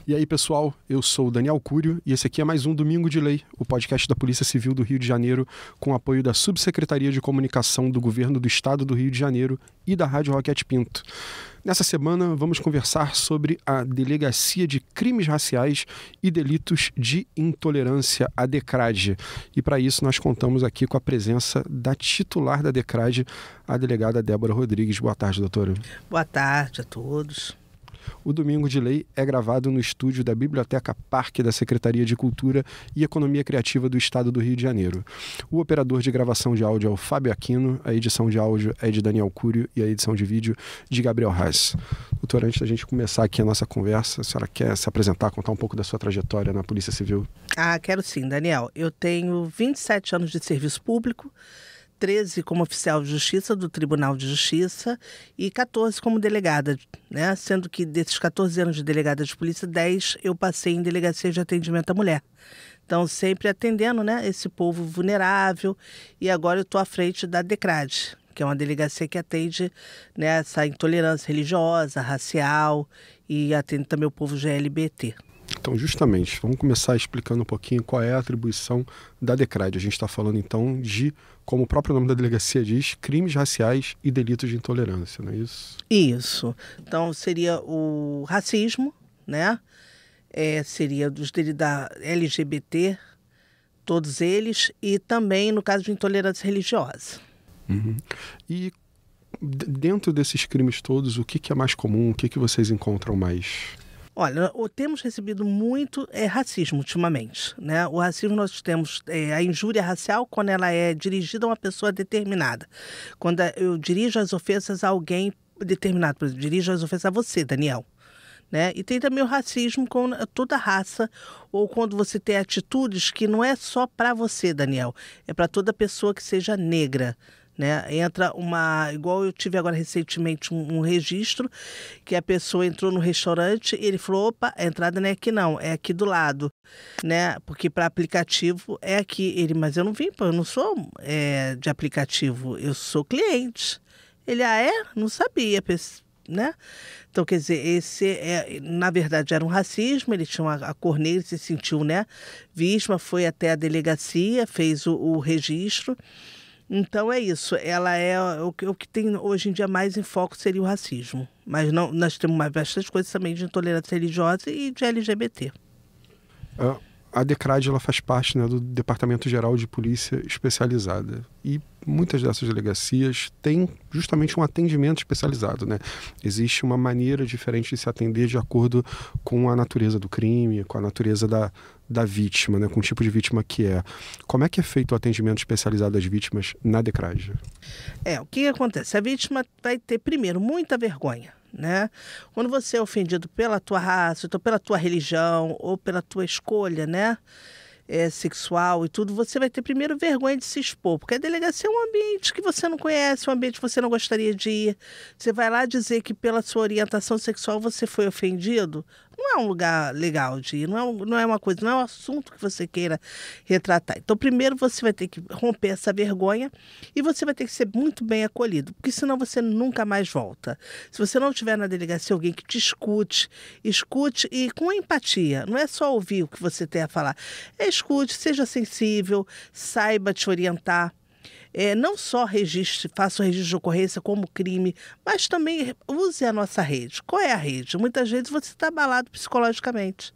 E aí, pessoal, eu sou o Daniel Cúrio e esse aqui é mais um Domingo de Lei, o podcast da Polícia Civil do Rio de Janeiro, com apoio da Subsecretaria de Comunicação do Governo do Estado do Rio de Janeiro e da Rádio Roquete Pinto. Nessa semana, vamos conversar sobre a Delegacia de Crimes Raciais e Delitos de Intolerância, a DECRAD. E para isso nós contamos aqui com a presença da titular da DECRAD, a delegada Débora Rodrigues. Boa tarde, doutora. Boa tarde a todos. O Domingo de Lei é gravado no estúdio da Biblioteca Parque da Secretaria de Cultura e Economia Criativa do Estado do Rio de Janeiro. O operador de gravação de áudio é o Fábio Aquino, a edição de áudio é de Daniel Cúrio e a edição de vídeo de Gabriel Haas. Doutora, antes da gente começar aqui a nossa conversa, a senhora quer se apresentar, contar um pouco da sua trajetória na Polícia Civil? Quero sim, Daniel. Eu tenho 27 anos de serviço público, 13 como oficial de justiça do Tribunal de Justiça e 14 como delegada, né? Sendo que desses 14 anos de delegada de polícia, 10 eu passei em delegacia de atendimento à mulher. Então, sempre atendendo, né, esse povo vulnerável, e agora eu estou à frente da DECRAD, que é uma delegacia que atende, né, essa intolerância religiosa, racial e atende também o povo GLBT. Então, justamente, vamos começar explicando um pouquinho qual é a atribuição da DECRAD. A gente está falando, então, de, como o próprio nome da delegacia diz, crimes raciais e delitos de intolerância, não é isso? Isso. Então, seria o racismo, né? Seria dos da LGBT, todos eles, e também no caso de intolerância religiosa. Uhum. E dentro desses crimes todos, o que é mais comum? O que vocês encontram mais? Olha, temos recebido muito racismo ultimamente, né? O racismo nós temos a injúria racial quando ela é dirigida a uma pessoa determinada. Quando eu dirijo as ofensas a alguém determinado, por exemplo, dirijo as ofensas a você, Daniel. Né? E tem também o racismo com toda a raça, ou quando você tem atitudes que não é só para você, Daniel, é para toda pessoa que seja negra. Né? Entra igual eu tive agora recentemente um registro que a pessoa entrou no restaurante e ele falou, opa, a entrada não é aqui não, é aqui do lado, né? Porque para aplicativo é aqui. Ele, mas eu não sou de aplicativo, eu sou cliente. Ele, não sabia, né? Então, quer dizer, na verdade era um racismo, ele tinha a cor negra, se sentiu, né, vítima, foi até a delegacia, fez o registro. Então é isso, ela é o que tem hoje em dia mais em foco seria o racismo, mas não, nós temos bastante coisas também de intolerância religiosa e de LGBT. A DECRAD ela faz parte, né, do Departamento Geral de Polícia Especializada e muitas dessas delegacias têm justamente um atendimento especializado, né? Existe uma maneira diferente de se atender de acordo com a natureza do crime, com a natureza da vítima, né, com o tipo de vítima que é. Como é que é feito o atendimento especializado às vítimas na DECRAD? O que acontece? A vítima vai ter, primeiro, muita vergonha, né? Quando você é ofendido pela tua raça, ou pela tua religião, ou pela tua escolha, né, sexual e tudo, você vai ter primeiro vergonha de se expor, porque a delegacia é um ambiente que você não conhece, um ambiente que você não gostaria de ir. Você vai lá dizer que pela sua orientação sexual você foi ofendido, não é um lugar legal de ir, não é uma coisa, não é um assunto que você queira retratar. Então, primeiro você vai ter que romper essa vergonha e você vai ter que ser muito bem acolhido, porque senão você nunca mais volta. Se você não tiver na delegacia alguém que te escute e com empatia, não é só ouvir o que você tem a falar, escute, seja sensível, saiba te orientar. Não só faça o registro de ocorrência como crime, mas também use a nossa rede. Qual é a rede? Muitas vezes você está abalado psicologicamente.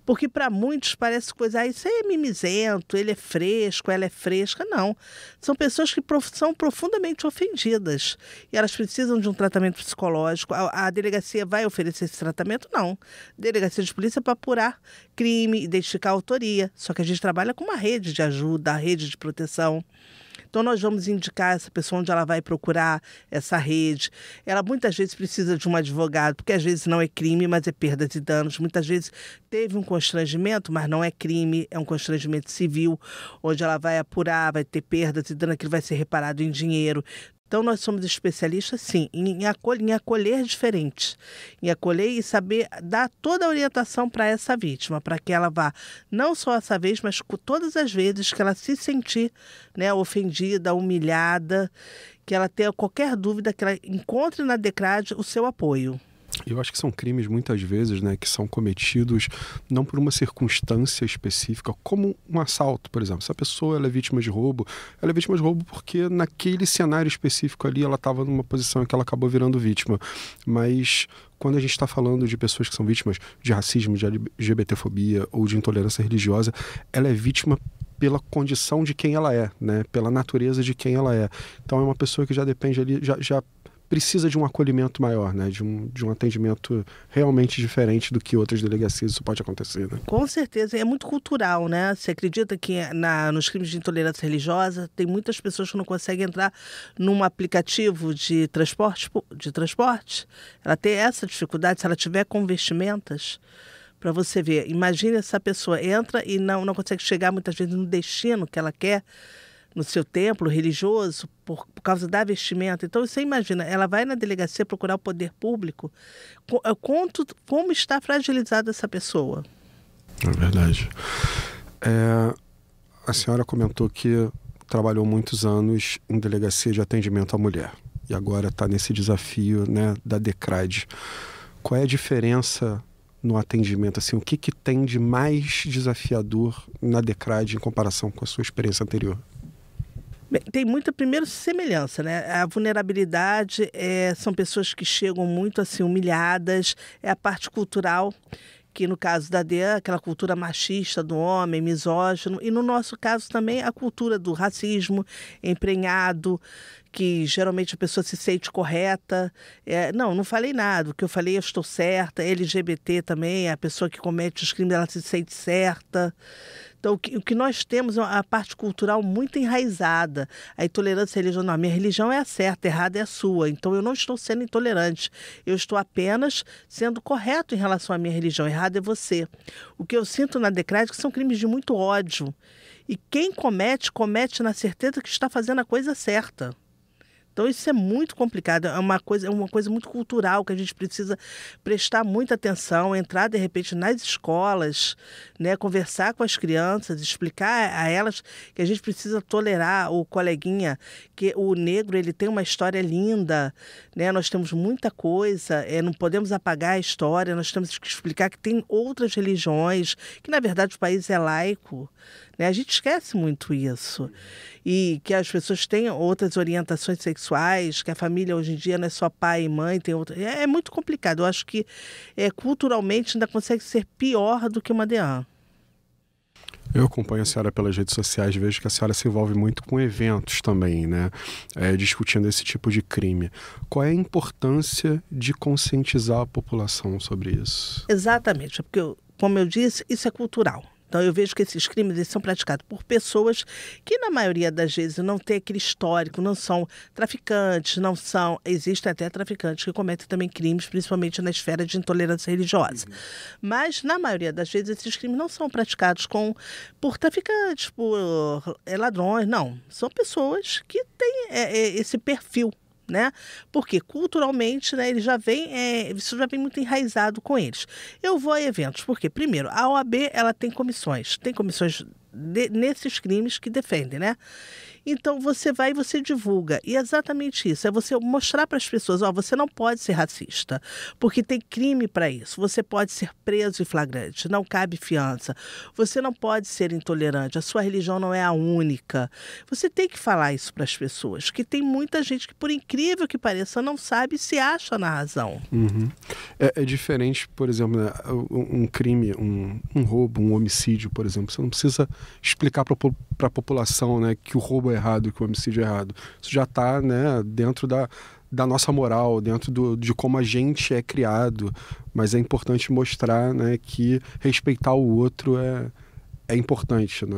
Porque para muitos parece coisa, isso aí é mimizento, ele é fresco, ela é fresca. Não. São pessoas que são profundamente ofendidas. E elas precisam de um tratamento psicológico. A delegacia vai oferecer esse tratamento? Não. Delegacia de polícia é para apurar crime, identificar a autoria. Só que a gente trabalha com uma rede de ajuda, rede de proteção. Então, nós vamos indicar essa pessoa onde ela vai procurar essa rede. Ela muitas vezes precisa de um advogado, porque às vezes não é crime, mas é perda de danos. Muitas vezes teve um constrangimento, mas não é crime, é um constrangimento civil, onde ela vai apurar, vai ter perdas de danos, aquilo vai ser reparado em dinheiro. Então, nós somos especialistas, sim, em acolher diferente, em acolher e saber dar toda a orientação para essa vítima, para que ela vá, não só essa vez, mas todas as vezes que ela se sentir, né, ofendida, humilhada, que ela tenha qualquer dúvida, que ela encontre na DECRAD o seu apoio. Eu acho que são crimes, muitas vezes, né, que são cometidos não por uma circunstância específica, como um assalto, por exemplo. Se a pessoa ela é vítima de roubo, ela é vítima de roubo porque naquele cenário específico ali ela estava numa posição em que ela acabou virando vítima. Mas quando a gente está falando de pessoas que são vítimas de racismo, de LGBTfobia ou de intolerância religiosa, ela é vítima pela condição de quem ela é, né? Pela natureza de quem ela é. Então é uma pessoa que já depende ali, já precisa de um acolhimento maior, né? de um atendimento realmente diferente do que outras delegacias isso pode acontecer. Né? Com certeza, é muito cultural, né? Você acredita que nos crimes de intolerância religiosa tem muitas pessoas que não conseguem entrar num aplicativo de transporte? Ela tem essa dificuldade, se ela tiver com vestimentas, para você ver. Imagine essa pessoa entra e não consegue chegar muitas vezes no destino que ela quer, no seu templo religioso, por causa da vestimenta. Então, você imagina, ela vai na delegacia procurar o poder público, como está fragilizada essa pessoa. É verdade. A senhora comentou que trabalhou muitos anos em delegacia de atendimento à mulher e agora está nesse desafio, né, da DECRAD. Qual é a diferença no atendimento? Assim, o que tem de mais desafiador na DECRAD em comparação com a sua experiência anterior? Bem, tem muita, primeiro, semelhança, né? A vulnerabilidade, são pessoas que chegam muito assim humilhadas, é a parte cultural, que no caso da DEAN, aquela cultura machista do homem, misógino, e no nosso caso também a cultura do racismo emprenhado, que geralmente a pessoa se sente correta. Não falei nada, o que eu falei eu estou certa. LGBT também, a pessoa que comete os crimes, ela se sente certa. Então, o que nós temos é a parte cultural muito enraizada. A intolerância religiosa, não, a minha religião é a certa, a errada é a sua. Então, eu não estou sendo intolerante. Eu estou apenas sendo correto em relação à minha religião. Errado é você. O que eu sinto na DECRAD é que são crimes de muito ódio. E quem comete na certeza que está fazendo a coisa certa. Então, isso é muito complicado, é uma coisa muito cultural que a gente precisa prestar muita atenção, entrar, de repente, nas escolas, né, conversar com as crianças, explicar a elas que a gente precisa tolerar o coleguinha, que o negro ele tem uma história linda, né, nós temos muita coisa, não podemos apagar a história, nós temos que explicar que tem outras religiões, que, na verdade, o país é laico, né, a gente esquece muito isso. E que as pessoas tenham outras orientações sexuais, que a família hoje em dia não é só pai e mãe, tem outra. É muito complicado. Eu acho que culturalmente ainda consegue ser pior do que uma DEAN. Eu acompanho a senhora pelas redes sociais, vejo que a senhora se envolve muito com eventos também, né? Discutindo esse tipo de crime. Qual é a importância de conscientizar a população sobre isso? Exatamente, porque, como eu disse, isso é cultural. Então, eu vejo que esses crimes eles são praticados por pessoas que, na maioria das vezes, não têm aquele histórico, não são traficantes, existem até traficantes que cometem também crimes, principalmente na esfera de intolerância religiosa. Mas, na maioria das vezes, esses crimes não são praticados por traficantes, por ladrões, não. São pessoas que têm esse perfil. Né? Porque culturalmente, né, isso já vem muito enraizado com eles. Eu vou a eventos, porque primeiro, a OAB ela tem comissões nesses crimes que defendem, né? Então você vai e você divulga. E é exatamente isso, é você mostrar para as pessoas, você não pode ser racista, porque tem crime para isso. Você pode ser preso em flagrante, não cabe fiança. Você não pode ser intolerante, a sua religião não é a única. Você tem que falar isso para as pessoas, que tem muita gente que, por incrível que pareça, não sabe e se acha na razão. Uhum. É diferente, por exemplo, né, um crime, um roubo, um homicídio, por exemplo. Você não precisa explicar para a população, né, que o roubo é errado, que o homicídio é errado. Isso já está, né, dentro da nossa moral, dentro de como a gente é criado. Mas é importante mostrar, né, que respeitar o outro é importante, né?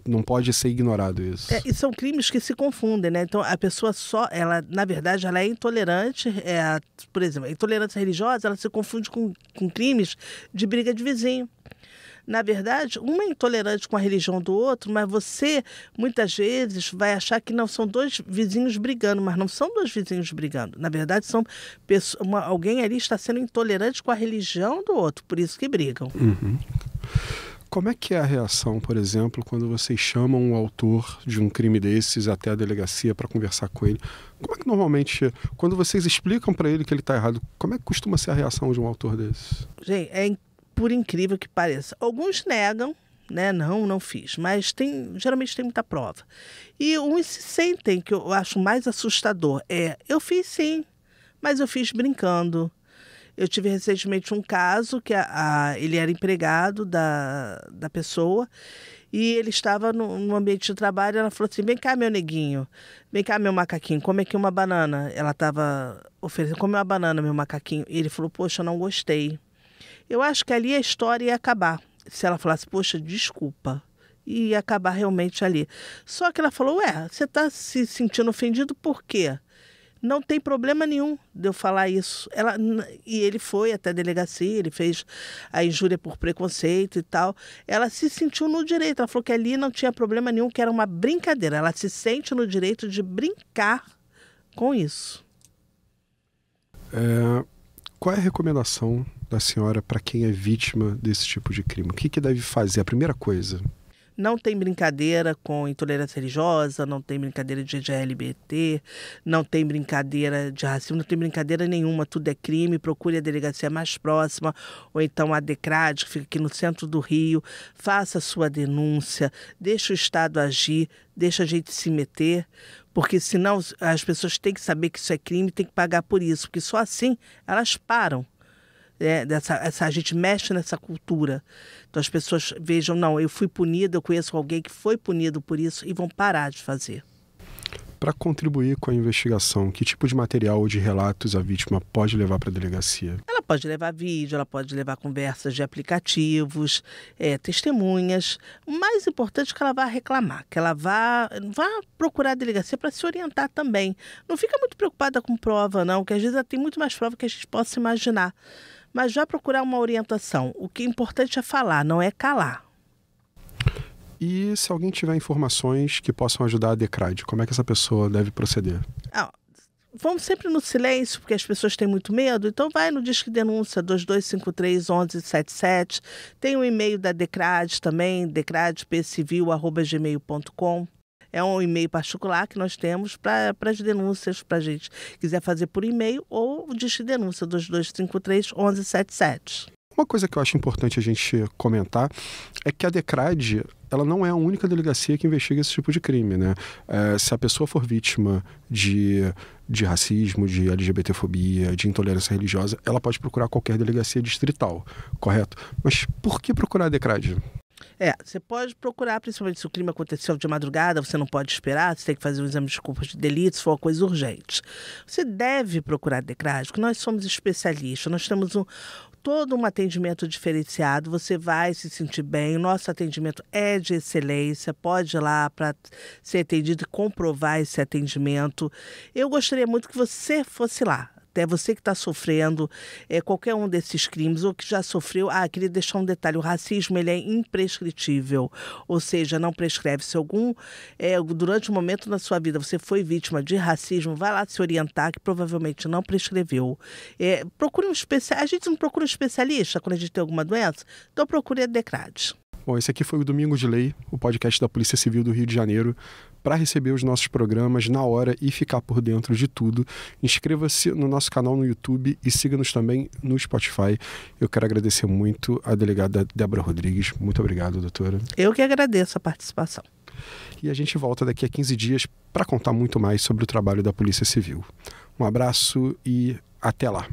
Não pode ser ignorado isso. E são crimes que se confundem, né? Então, a pessoa na verdade, ela é intolerante, por exemplo, a intolerância religiosa, ela se confunde com crimes de briga de vizinho. Na verdade, um é intolerante com a religião do outro, mas você, muitas vezes, vai achar que não são dois vizinhos brigando, mas não são dois vizinhos brigando. Na verdade, são alguém ali está sendo intolerante com a religião do outro, por isso que brigam. Uhum. Como é que é a reação, por exemplo, quando vocês chamam o autor de um crime desses até a delegacia para conversar com ele? Como é que normalmente, quando vocês explicam para ele que ele está errado, como é que costuma ser a reação de um autor desses? Gente, por incrível que pareça, alguns negam, né? Não fiz, mas geralmente tem muita prova. E uns se sentem, que eu acho mais assustador, eu fiz sim, mas eu fiz brincando. Eu tive recentemente um caso que ele era empregado da pessoa e ele estava no ambiente de trabalho e ela falou assim, vem cá, meu neguinho, vem cá, meu macaquinho, come aqui uma banana. Ela estava oferecendo, come uma banana, meu macaquinho. E ele falou, poxa, eu não gostei. Eu acho que ali a história ia acabar. Se ela falasse, poxa, desculpa. E ia acabar realmente ali. Só que ela falou, você está se sentindo ofendido por quê? Não tem problema nenhum de eu falar isso. E ele foi até a delegacia, ele fez a injúria por preconceito e tal. Ela se sentiu no direito, ela falou que ali não tinha problema nenhum, que era uma brincadeira. Ela se sente no direito de brincar com isso. Qual é a recomendação da senhora para quem é vítima desse tipo de crime? O que deve fazer? A primeira coisa... Não tem brincadeira com intolerância religiosa, não tem brincadeira de LGBT, não tem brincadeira de racismo, não tem brincadeira nenhuma, tudo é crime. Procure a delegacia mais próxima, ou então a DECRAD, que fica aqui no centro do Rio, faça a sua denúncia, deixa o Estado agir, deixa a gente se meter, porque senão as pessoas têm que saber que isso é crime e têm que pagar por isso, porque só assim elas param. A gente mexe nessa cultura. Então as pessoas vejam, não, eu fui punida, eu conheço alguém que foi punido por isso e vão parar de fazer. Para contribuir com a investigação, que tipo de material ou de relatos a vítima pode levar para a delegacia? Ela pode levar vídeo, ela pode levar conversas de aplicativos, testemunhas. O mais importante é que ela vá reclamar, que ela vá procurar a delegacia para se orientar também. Não fica muito preocupada com prova, não, porque às vezes ela tem muito mais prova que a gente possa imaginar. Mas já procurar uma orientação. O que é importante é falar, não é calar. E se alguém tiver informações que possam ajudar a DECRAD, como é que essa pessoa deve proceder? Vamos sempre no silêncio, porque as pessoas têm muito medo. Então vai no Disque Denúncia 2253-1177. Tem o e-mail da DECRAD também, decradpcivil@gmail.com. É um e-mail particular que nós temos para as denúncias, para a gente quiser fazer por e-mail, ou o Disque Denúncia 2253-1177. Uma coisa que eu acho importante a gente comentar é que a DECRAD, ela não é a única delegacia que investiga esse tipo de crime, né? Se a pessoa for vítima de racismo, de LGBTfobia, de intolerância religiosa, ela pode procurar qualquer delegacia distrital, correto? Mas por que procurar a DECRAD? Você pode procurar, principalmente se o crime aconteceu de madrugada, você não pode esperar, você tem que fazer um exame de corpo de delito, se for uma coisa urgente. Você deve procurar a DECRAD, porque nós somos especialistas, nós temos todo um atendimento diferenciado, você vai se sentir bem, o nosso atendimento é de excelência, pode ir lá para ser atendido e comprovar esse atendimento. Eu gostaria muito que você fosse lá. Até você que está sofrendo qualquer um desses crimes ou que já sofreu. Queria deixar um detalhe, o racismo ele é imprescritível, ou seja, não prescreve. Se durante um momento na sua vida você foi vítima de racismo, vai lá se orientar, que provavelmente não prescreveu. Procure um especialista. A gente não procura um especialista quando a gente tem alguma doença? Então procure a DECRAD. Bom, esse aqui foi o Domingo de Lei, o podcast da Polícia Civil do Rio de Janeiro. Para receber os nossos programas na hora e ficar por dentro de tudo, inscreva-se no nosso canal no YouTube e siga-nos também no Spotify. Eu quero agradecer muito a delegada Débora Rodrigues. Muito obrigado, doutora. Eu que agradeço a participação. E a gente volta daqui a 15 dias para contar muito mais sobre o trabalho da Polícia Civil. Um abraço e até lá.